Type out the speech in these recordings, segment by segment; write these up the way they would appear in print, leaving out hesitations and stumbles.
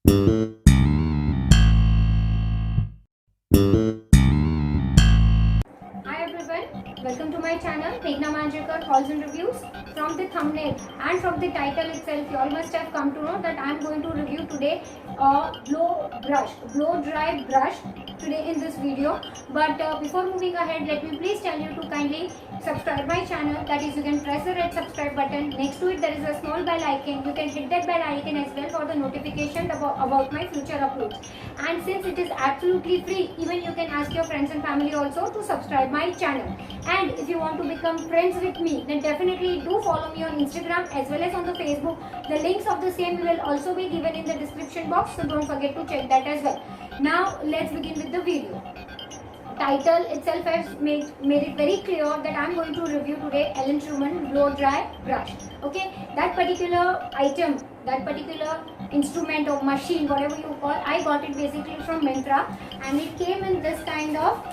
Hi everyone, welcome to my channel Meghna Manjrekar Hauls and Reviews. From the thumbnail and from the title itself, you all must have come to know that I am going to review today a blow dry brush today in this video. But before moving ahead, let me please tell you to kindly subscribe my channel. That is, you can press the red subscribe button. Next to it there is a small bell icon. You can hit that bell icon as well for the notification about my future uploads. And since it is absolutely free, even you can ask your friends and family also to subscribe my channel. And if you want to become friends with me, then definitely do follow me on Instagram as well as on the Facebook. The links of the same will also be given in the description box, so don't forget to check that as well. Now let's begin with the video. Title itself has made it very clear that I am going to review today Ellen Truman blow dry brush. Okay, that particular item, that particular instrument or machine, whatever you call, I got it basically from Myntra, and it came in this kind of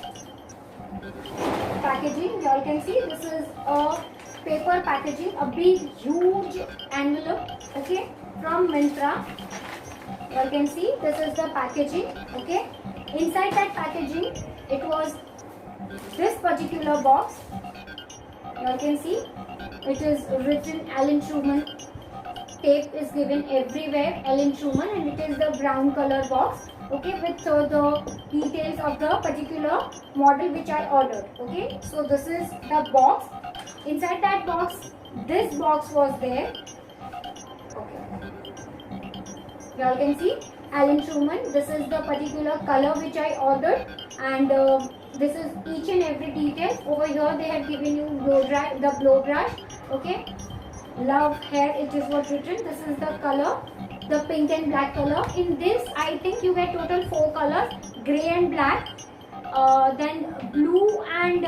packaging. You all can see this is a paper packaging, a big huge envelope, okay, from Myntra. You all can see this is the packaging. Okay, inside that packaging it was this particular box. You all can see it is written Ellen Truman. Tape is given everywhere, Ellen Truman, and it is the brown color box. Okay, with the details of the particular model which I ordered. Okay, so this is the box. Inside that box, this box was there. Okay, you all can see Ellen Truman. This is the particular color which I ordered, and this is each and every detail. Over here they have given you the blow brush. Okay, love hair, it is what written. This is the color, the pink and black color. In this I think you get total 4 colors: grey and black, then blue and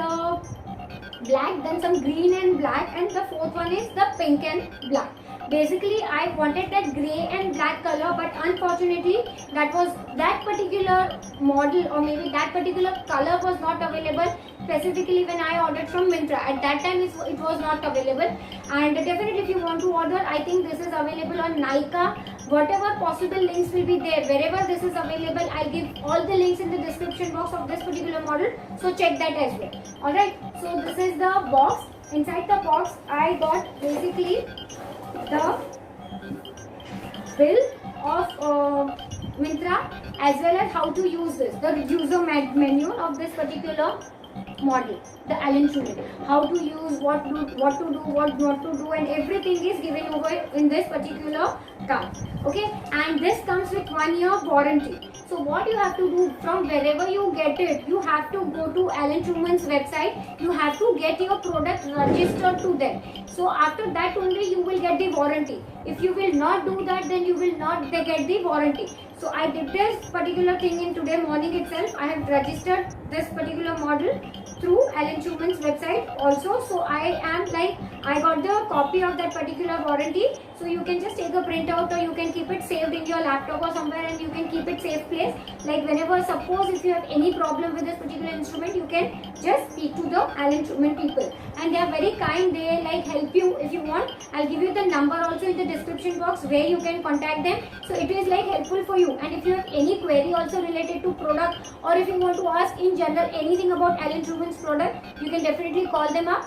black, then some green and black, and the fourth one is the pink and black. Basically I wanted that grey and black color, but unfortunately that particular model, or maybe that particular color was not available specifically when I ordered from Myntra. At that time it was not available, and definitely if you want to order, I think this is available on Nykaa. Whatever possible links will be there, wherever this is available, I'll give all the links in the description box of this particular model, so check that as well. Alright, so this is the box. Inside the box I got basically the bill of Myntra, as well as how to use this, the user manual of this particular model, the Ellen Truman, how to use, what to do, what not to do, and everything is given over in this particular card. Okay, and this comes with 1 year warranty. So what you have to do, from wherever you get it, you have to go to Ellen Truman's website. You have to get your product registered to them. So after that only you will get the warranty. If you will not do that, then you will not get the warranty. So I did this particular thing in today morning itself. I have registered this particular model through Ellen Truman's website also. So I got the copy of that particular warranty. So you can just take a printout, or you can keep it saved in your laptop or somewhere, and you can keep it safe place. Like whenever, suppose if you have any problem with this particular instrument, you can just speak to the Ellen Truman people, and they are very kind. They help you if you want. I'll give you the number also in the description box where you can contact them. So it is helpful for you. And if you have any query also related to product, or if you want to ask in general anything about Ellen Truman's product, you can definitely call them up.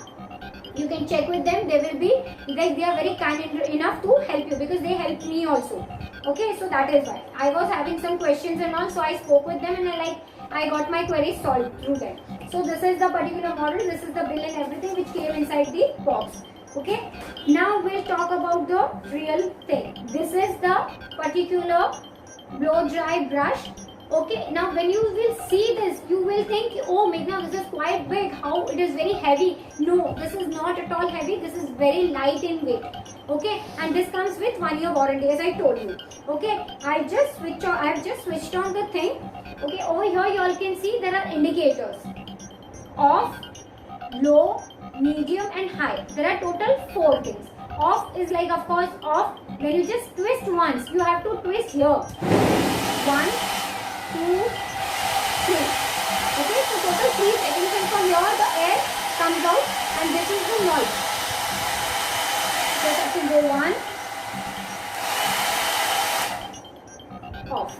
You can check with them. They will be they are very kind enough to help you, because they helped me also. Okay, so that is why I was having some questions and all, so I spoke with them, and I got my queries solved through them. So this is the particular model, this is the bill and everything which came inside the box. Okay, now we'll talk about the real thing. This is the particular blow dry brush. Okay, now when you will see this, you will think, oh Meghna, this is quite big, how it is very heavy. No, this is not at all heavy, this is very light in weight. Okay, and this comes with 1 year warranty, as I told you. Okay, I have just switched on the thing. Okay, over here you all can see there are indicators: off, low, medium and high. There are total 4 things. Off is of course off. When you just twist once, you have to twist here. 1, 2, 3. Okay, so total 3 seconds, and from here the air comes out, and this is the noise. Just have to go 1, off,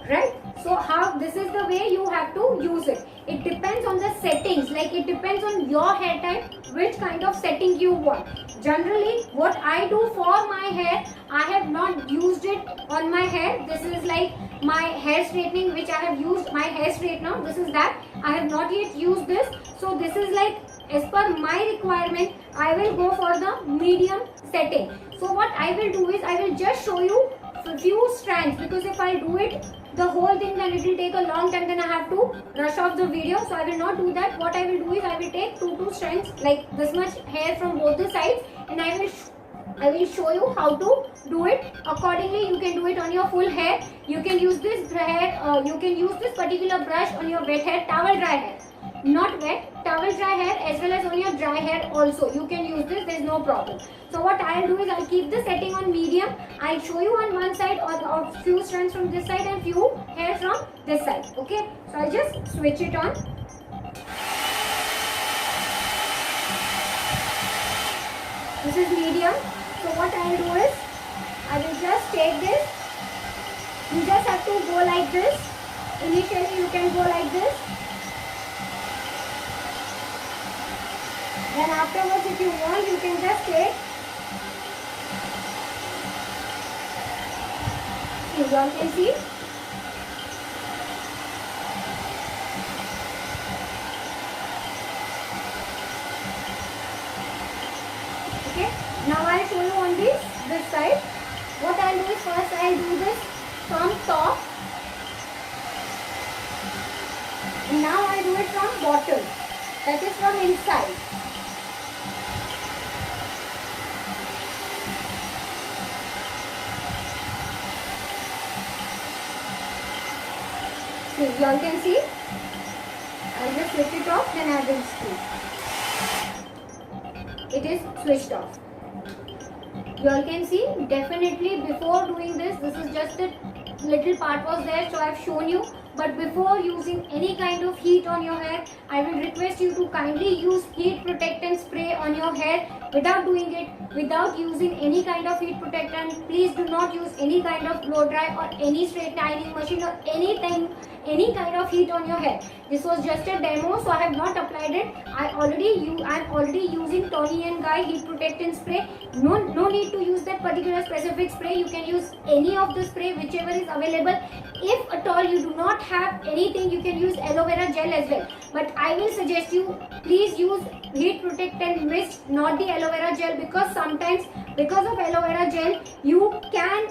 right? So how, this is the way you have to use it. It depends on the settings, like it depends on your hair type, which kind of setting you want. Generally what I do for my hair, I have not used it on my hair. This is like my hair straightening which I have used, my hair straightener, this is that. I have not yet used this. So this is like as per my requirement, I will go for the medium setting. So what I will do is, I will just show you a few strands, because if I do it the whole thing, then it will take a long time, then I have to rush off the video. So I will not do that. What I will do is, I will take two strands, like this much hair from both the sides, and I will show you how to do it. Accordingly, you can do it on your full hair. You can use this hair, you can use this particular brush on your wet hair, towel dry hair. Not wet, towel dry hair, as well as on your dry hair also. You can use this, there is no problem. So what I'll do is, I'll keep the setting on medium. I'll show you on one side, or few strands from this side and few hair from this side. Okay, so I'll just switch it on. This is medium. So what I'll do is, I will just take this. You just have to go like this. Initially you can go like this. Then afterwards, if you want, you can just take. You all can see. Okay. Now I'll show you on this side. What I'll do is, first I'll do this from top. And now I do it from bottom. That is from inside. So you all can see. I'll just switch it off, then I will screw. It is switched off. You all can see, definitely before doing this is just a little part was there, so I've shown you. But before using any kind of heat on your hair, I will request you to kindly use heat protectant spray on your hair without doing it, without using any kind of heat protectant. Please do not use any kind of blow dry or any straightening machine or anything, any kind of heat on your hair. This was just a demo, so I have not applied it. I'm already using Toni & Guy heat protectant spray. No need to use that particular specific spray. You can use any of the spray, whichever is available. If at all you do not have anything, you can use aloe vera gel as well. But I will suggest you, please use heat protectant mist, not the aloe vera gel, because sometimes because of aloe vera gel, you can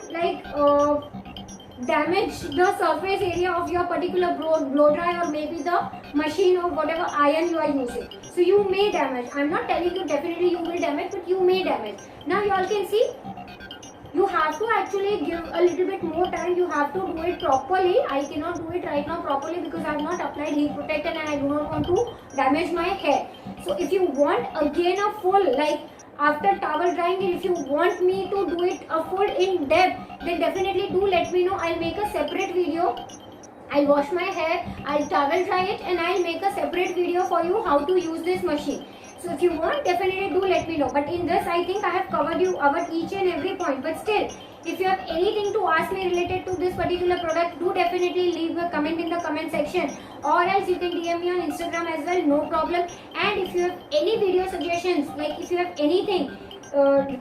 damage the surface area of your particular blow dry, or maybe the machine or whatever iron you are using. So you may damage. I'm not telling you definitely you will damage, but you may damage. Now you all can see, you have to actually give a little bit more time. You have to do it properly. I cannot do it right now properly because I have not applied heat protectant and I do not want to damage my hair. So if you want again a full, like after towel drying, if you want me to do it a full in depth, then definitely do let me know. I'll make a separate video. I'll wash my hair, I'll towel dry it, and I'll make a separate video for you how to use this machine. So if you want, definitely do let me know. But in this, I think I have covered each and every point. But still, if you have anything to ask me related to this particular product, do definitely leave a comment in the comment section, or else you can DM me on Instagram as well, no problem. And if you have any video suggestions, like if you have anything,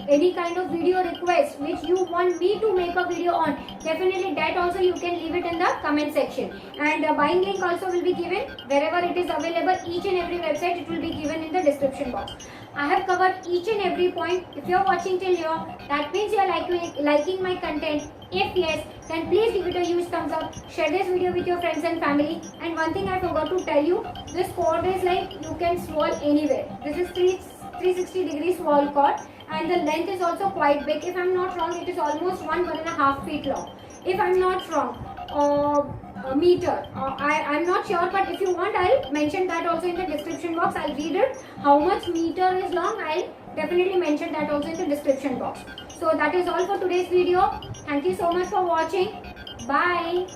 any kind of video request which you want me to make a video on, definitely that also you can leave it in the comment section. And buying link also will be given wherever it is available. Each and every website, it will be given in the description box. I have covered each and every point. If you are watching till here, that means you are liking my content. If yes, then please give it a huge thumbs up. Share this video with your friends and family. And one thing I forgot to tell you, this cord is like you can swirl anywhere. This is 360 degree swirl cord, and the length is also quite big. If I'm not wrong, it is almost 1.5 feet long. If I'm not wrong, a meter. I'm not sure, but if you want, I'll mention that also in the description box. I'll read it. How much meter is long, I'll definitely mention that also in the description box. So that is all for today's video. Thank you so much for watching. Bye.